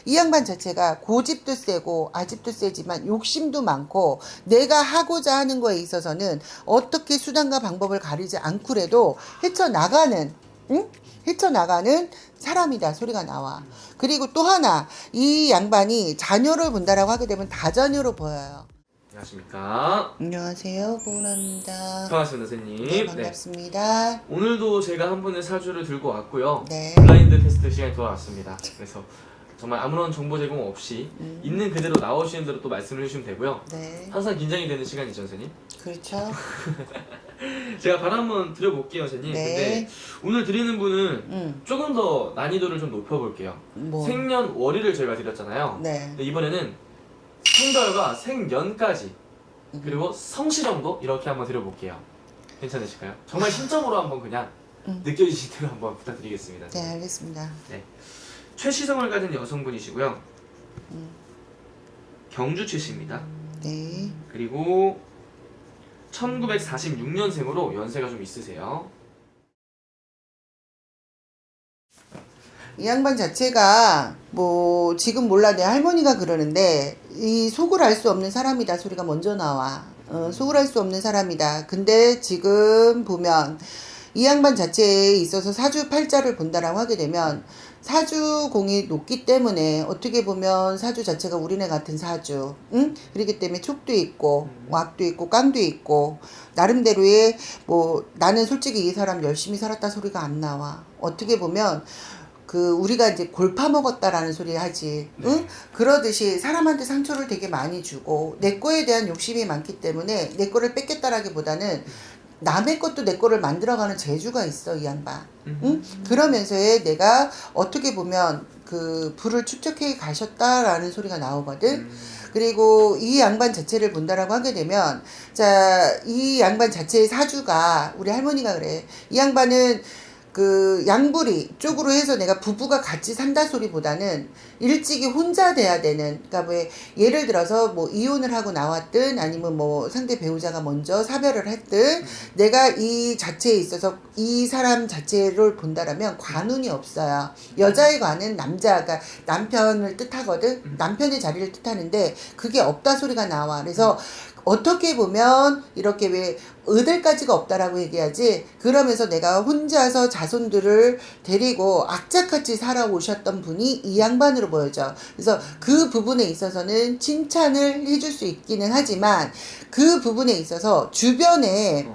이 양반 자체가 고집도 세고 아집도 세지만 욕심도 많고 내가 하고자 하는 거에 있어서는 어떻게 수단과 방법을 가리지 않고라도 헤쳐나가는, 응? 헤쳐나가는 사람이다 소리가 나와. 그리고 또 하나, 이 양반이 자녀를 본다라고 하게 되면 다자녀로 보여요. 안녕하십니까. 안녕하세요, 고은아입니다. 반갑습니다, 선생님. 네, 반갑습니다. 오늘도 제가 한 분의 사주를 들고 왔고요. 네. 블라인드 테스트 시간이 돌아왔습니다. 그래서 정말 아무런 정보 제공 없이 있는 그대로 나오시는 대로 또 말씀을 해주시면 되고요. 네, 항상 긴장이 되는 시간이죠, 선생님. 그렇죠. 제가 바로 한번 드려볼게요, 선생님. 네. 근데 오늘 드리는 분은 조금 더 난이도를 좀 높여볼게요. 뭐. 생년월일을 저희가 드렸잖아요. 네. 근데 이번에는 생별과 생년까지 그리고 성시정도 이렇게 한번 드려볼게요. 괜찮으실까요? 정말 신점으로 한번 그냥 느껴지신 대로 한번 부탁드리겠습니다. 네, 알겠습니다. 네. 최시성을 가진 여성분이시고요. 경주 출신입니다. 네. 그리고 1946년생으로 연세가 좀 있으세요. 이 양반 자체가 뭐 지금 몰라 내 할머니가 그러는데 이 속을 알 수 없는 사람이다 소리가 먼저 나와. 속을 알 수 없는 사람이다. 근데 지금 보면 이 양반 자체에 있어서 사주 팔자를 본다라고 하게 되면 사주공이 높기 때문에 어떻게 보면 사주 자체가 우리네 같은 사주, 응? 그렇기 때문에 촉도 있고 왁도 있고 깡도 있고 나름대로의 뭐 나는 솔직히 이 사람 열심히 살았다 소리가 안 나와. 어떻게 보면 그 우리가 이제 골파 먹었다라는 소리 하지, 응? 그러듯이 사람한테 상처를 되게 많이 주고 내 거에 대한 욕심이 많기 때문에 내 거를 뺏겠다라기보다는 남의 것도 내 거를 만들어가는 재주가 있어 이 양반. 응? 그러면서에 내가 어떻게 보면 그 부를 축적해 가셨다라는 소리가 나오거든. 그리고 이 양반 자체를 본다라고 하게 되면 자, 이 양반 자체의 사주가 우리 할머니가 그래. 이 양반은 그 양부리 쪽으로 해서 내가 부부가 같이 산다 소리보다는 일찍이 혼자 돼야 되는, 그러니까 왜 예를 들어서 뭐 이혼을 하고 나왔든 아니면 뭐 상대 배우자가 먼저 사별을 했든 내가 이 자체에 있어서 이 사람 자체를 본다라면 관운이 없어요. 여자의 관은 남자가 남편을 뜻하거든. 남편의 자리를 뜻하는데 그게 없다 소리가 나와. 그래서 어떻게 보면 이렇게 왜 의들까지가 없다라고 얘기하지, 그러면서 내가 혼자서 자손들을 데리고 악착같이 살아오셨던 분이 이 양반으로 보여져. 그래서 그 부분에 있어서는 칭찬을 해줄 수 있기는 하지만 그 부분에 있어서 주변에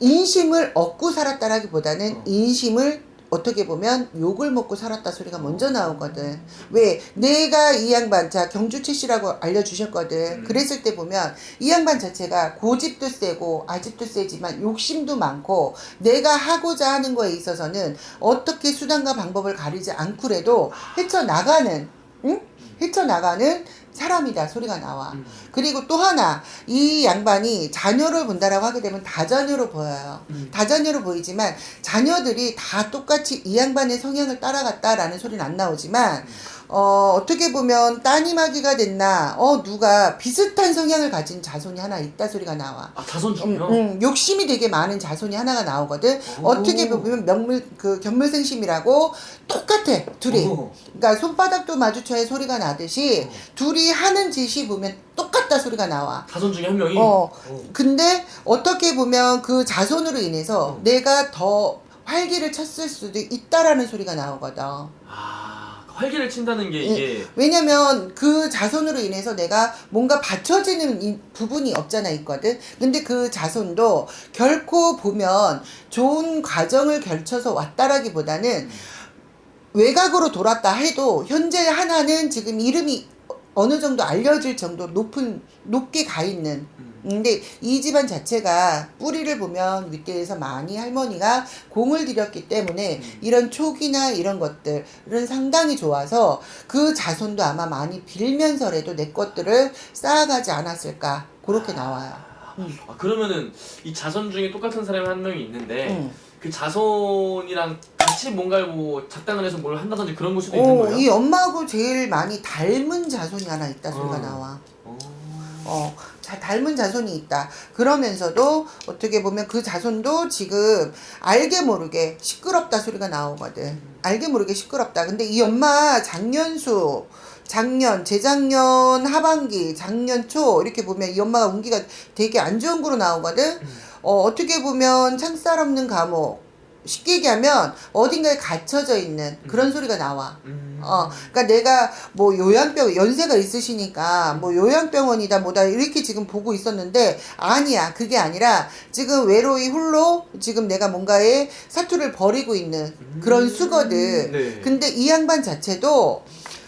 인심을 얻고 살았다라기보다는 인심을 어떻게 보면 욕을 먹고 살았다 소리가 먼저 나오거든. 왜? 내가 이 양반, 자, 경주 최씨라고 알려주셨거든. 그랬을 때 보면 이 양반 자체가 고집도 세고 아집도 세지만 욕심도 많고 내가 하고자 하는 거에 있어서는 어떻게 수단과 방법을 가리지 않고라도 헤쳐나가는, 응? 헤쳐나가는 사람이다 소리가 나와. 그리고 또 하나, 이 양반이 자녀를 본다라고 하게 되면 다자녀로 보여요. 다자녀로 보이지만 자녀들이 다 똑같이 이 양반의 성향을 따라갔다라는 소리는 안 나오지만 어떻게 보면 따님아기가 됐나 누가 비슷한 성향을 가진 자손이 하나 있다 소리가 나와. 아, 자손 중요? 욕심이 되게 많은 자손이 하나가 나오거든. 어떻게 보면 견물생심이라고 똑같아 둘이. 그러니까 손바닥도 마주쳐야 소리가 나듯이 둘이 하는 짓이 보면 똑같다 소리가 나와. 자손 중에 한 명이? 근데 어떻게 보면 그 자손으로 인해서 내가 더 활기를 쳤을 수도 있다라는 소리가 나오거든. 활기를 친다는 게 이게 왜냐면 그 자손으로 인해서 내가 뭔가 받쳐지는 이 부분이 없잖아 있거든. 근데 그 자손도 결코 보면 좋은 과정을 걸쳐서 왔다라기보다는 외곽으로 돌았다 해도 현재 하나는 지금 이름이 어느 정도 알려질 정도로 높게 가 있는. 근데 이 집안 자체가 뿌리를 보면 윗대에서 많이 할머니가 공을 들였기 때문에 이런 촉이나 이런 것들은 상당히 좋아서 그 자손도 아마 많이 빌면서라도 내 것들을 쌓아가지 않았을까 그렇게 나와요. 그러면은 이 자손 중에 똑같은 사람이 한 명이 있는데 그 자손이랑 같이 뭔가를 뭐 작당을 해서 뭘 한다든지 그런 걸 수도 있는 거예요? 이 엄마하고 제일 많이 닮은 자손이 하나 있다 소리가 나와. 잘 닮은 자손이 있다. 그러면서도 어떻게 보면 그 자손도 지금 알게 모르게 시끄럽다 소리가 나오거든. 알게 모르게 시끄럽다. 근데 이 엄마 작년, 재작년 하반기, 작년 초 이렇게 보면 이 엄마가 운기가 되게 안 좋은 거로 나오거든. 어떻게 보면 창살 없는 감옥. 쉽게 얘기하면 어딘가에 갇혀져 있는 그런 소리가 나와. 그러니까 내가 뭐 요양병 연세가 있으시니까 뭐 요양병원이다 뭐다 이렇게 지금 보고 있었는데 아니야. 그게 아니라 지금 외로이 홀로 지금 내가 뭔가에 사투를 벌이고 있는 그런 수거든. 네. 근데 이 양반 자체도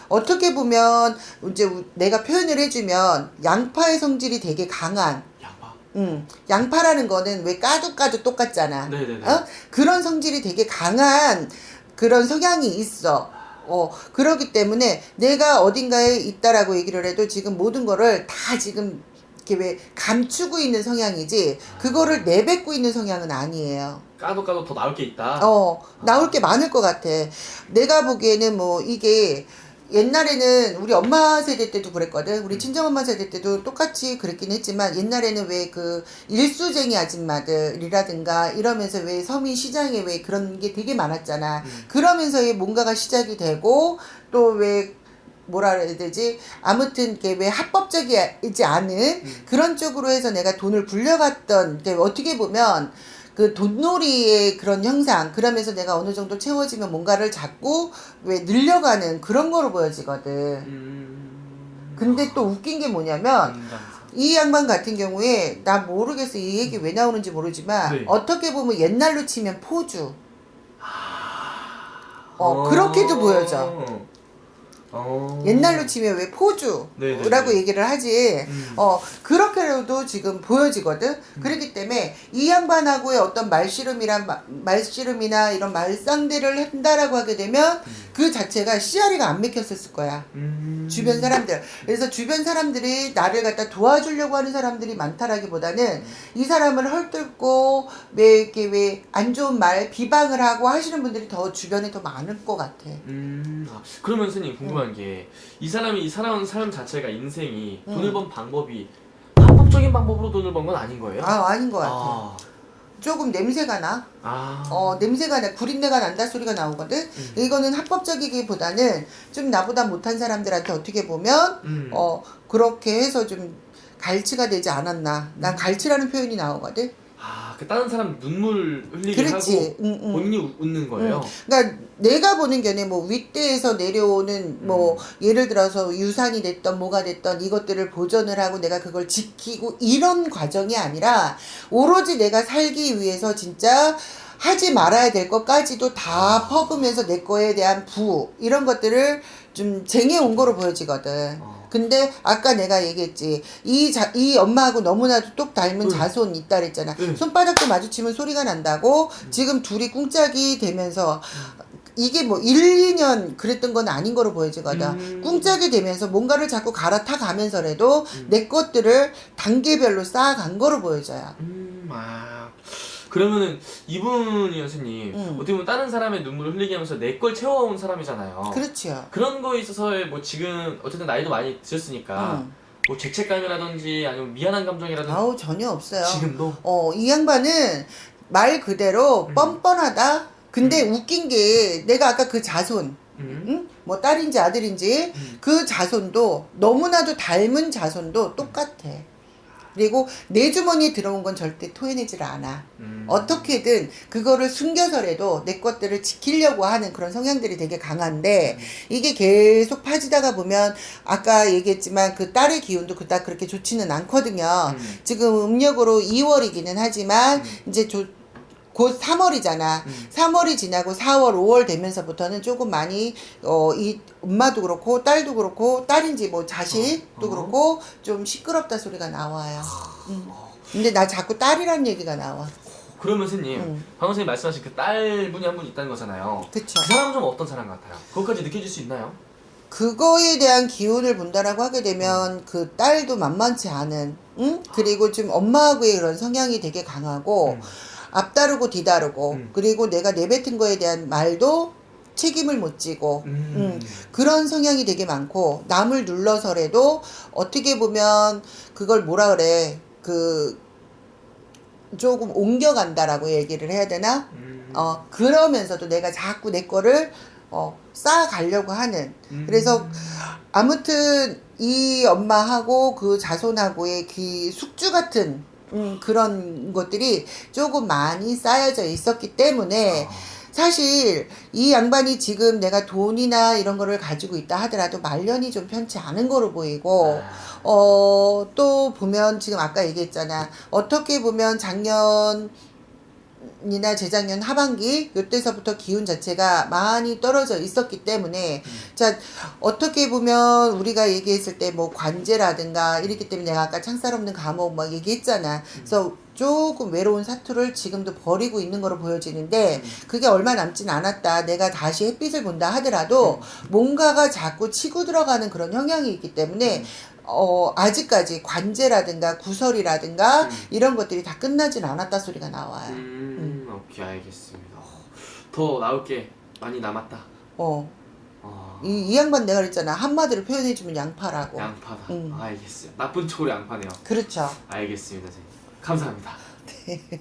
어떻게 보면 이제 내가 표현을 해주면 양파의 성질이 되게 강한. 양파. 양파라는 거는 왜 까도 똑같잖아. 네네네. 그런 성질이 되게 강한 그런 성향이 있어. 그러기 때문에 내가 어딘가에 있다라고 얘기를 해도 지금 모든 거를 다 지금 이렇게 왜 감추고 있는 성향이지 그거를 내뱉고 있는 성향은 아니에요. 까도 더 나올 게 있다. 나올 게 많을 것 같아. 내가 보기에는 뭐 이게 옛날에는 우리 엄마 세대 때도 그랬거든. 우리 친정엄마 세대 때도 똑같이 그랬긴 했지만 옛날에는 왜 그 일수쟁이 아줌마들이라든가 이러면서 왜 서민 시장에 왜 그런 게 되게 많았잖아. 그러면서 뭔가가 시작이 되고 또 왜 뭐라 그래야 되지? 아무튼 이게 왜 합법적이지 않은 그런 쪽으로 해서 내가 돈을 굴려갔던 어떻게 보면 그 돈놀이의 그런 형상 그러면서 내가 어느 정도 채워지면 뭔가를 자꾸 왜 늘려가는 그런 거로 보여지거든. 근데 또 웃긴 게 뭐냐면 이 양반 같은 경우에 나 모르겠어 이 얘기 왜 나오는지 모르지만 네. 어떻게 보면 옛날로 치면 포주 그렇게도 보여져. 옛날로 치면 왜 포주라고 네네네. 얘기를 하지. 그렇게라도 지금 보여지거든. 그렇기 때문에 이 양반하고의 어떤 말씨름이나 이런 말상대를 한다라고 하게 되면 그 자체가 씨알이가 안 맥혔을 거야. 주변 사람들. 그래서 주변 사람들이 나를 갖다 도와주려고 하는 사람들이 많다라기보다는 이 사람을 헐뜯고 왜 이렇게 왜 안 좋은 말 비방을 하고 하시는 분들이 더 주변에 더 많을 것 같아. 그러면 선생님 궁금한 게 이 사람이 살아온 삶 자체가 인생이 돈을 번 방법이 합법적인 방법으로 돈을 번 건 아닌 거예요? 아닌 것 같아. 조금 냄새가 나. 냄새가 나. 구린내가 난다 소리가 나오거든. 이거는 합법적이기보다는 좀 나보다 못한 사람들한테 어떻게 보면 그렇게 해서 좀 갈치가 되지 않았나. 난 갈치라는 표현이 나오거든. 그 다른 사람 눈물 흘리게 그렇지. 하고 본인이 웃는 거예요? 그러니까 내가 보는 견해 뭐 윗대에서 내려오는 뭐 예를 들어서 유산이 됐던 뭐가 됐던 이것들을 보존을 하고 내가 그걸 지키고 이런 과정이 아니라 오로지 내가 살기 위해서 진짜 하지 말아야 될 것까지도 다 퍼부면서 내 거에 대한 이런 것들을 좀 쟁여온 거로 보여지거든. 근데 아까 내가 얘기했지 이 엄마하고 너무나도 똑 닮은 자손 있다 그랬잖아. 손바닥도 마주치면 소리가 난다고. 지금 둘이 꿍짝이 되면서 이게 뭐 1, 2년 그랬던 건 아닌 거로 보여지거든. 꿍짝이 되면서 뭔가를 자꾸 갈아타 가면서라도 내 것들을 단계별로 쌓아간 거로 보여져요. 그러면은 이분이 선생님 어떻게 보면 다른 사람의 눈물을 흘리게 하면서 내 걸 채워온 사람이잖아요. 그렇죠. 그런 거에 있어서의 뭐 지금 어쨌든 나이도 많이 드셨으니까 뭐 죄책감이라든지 아니면 미안한 감정이라든지 전혀 없어요. 지금도? 이 양반은 말 그대로 뻔뻔하다. 근데 웃긴 게 내가 아까 그 자손 뭐 딸인지 아들인지 그 자손도 너무나도 닮은 자손도 똑같아. 그리고 내 주머니에 들어온 건 절대 토해내질 않아. 어떻게든 그거를 숨겨서라도 내 것들을 지키려고 하는 그런 성향들이 되게 강한데 이게 계속 파지다가 보면 아까 얘기했지만 그 딸의 기운도 그닥 그렇게 좋지는 않거든요. 지금 음력으로 2월이기는 하지만 이제 곧 3월이잖아. 3월이 지나고 4월, 5월 되면서부터는 조금 많이 이 엄마도 그렇고 딸도 그렇고 딸인지 뭐 자식도 그렇고 좀 시끄럽다 소리가 나와요. 근데 나 자꾸 딸이란 얘기가 나와. 그러면 선생님 방금 선생님 말씀하신 그 딸분이 한 분 있다는 거잖아요. 그쵸. 그 사람은 좀 어떤 사람 같아요? 그것까지 느껴질 수 있나요? 그거에 대한 기운을 본다라고 하게 되면 그 딸도 만만치 않은 그리고 좀 엄마하고의 그런 성향이 되게 강하고 앞다르고 뒤다르고 그리고 내가 내뱉은 거에 대한 말도 책임을 못 지고 그런 성향이 되게 많고 남을 눌러서라도 어떻게 보면 그걸 뭐라 그래 조금 옮겨간다라고 얘기를 해야 되나? 그러면서도 내가 자꾸 내 거를 쌓아가려고 하는. 그래서 아무튼 이 엄마하고 그 자손하고의 그 숙주 같은 그런 것들이 조금 많이 쌓여져 있었기 때문에 사실 이 양반이 지금 내가 돈이나 이런 거를 가지고 있다 하더라도 말년이 좀 편치 않은 거로 보이고 또 보면 지금 아까 얘기했잖아. 어떻게 보면 작년이나 재작년 하반기 요때서부터 기운 자체가 많이 떨어져 있었기 때문에 자 어떻게 보면 우리가 얘기했을 때 뭐 관제라든가 이렇기 때문에 내가 아까 창살 없는 감옥 막 얘기했잖아. 그래서 조금 외로운 사투를 지금도 벌이고 있는 거로 보여지는데 그게 얼마 남진 않았다. 내가 다시 햇빛을 본다 하더라도 뭔가가 자꾸 치고 들어가는 그런 영향이 있기 때문에 아직까지 관제라든가 구설이라든가 이런 것들이 다 끝나진 않았다 소리가 나와요. 오케이, 알겠습니다. 더 나올 게 많이 남았다. 이 양반 내가 그랬잖아. 한마디로 표현해주면 양파라고. 양파다. 알겠어요. 나쁜 쪽으로 양파네요. 그렇죠. 알겠습니다, 선생님. 감사합니다. 네.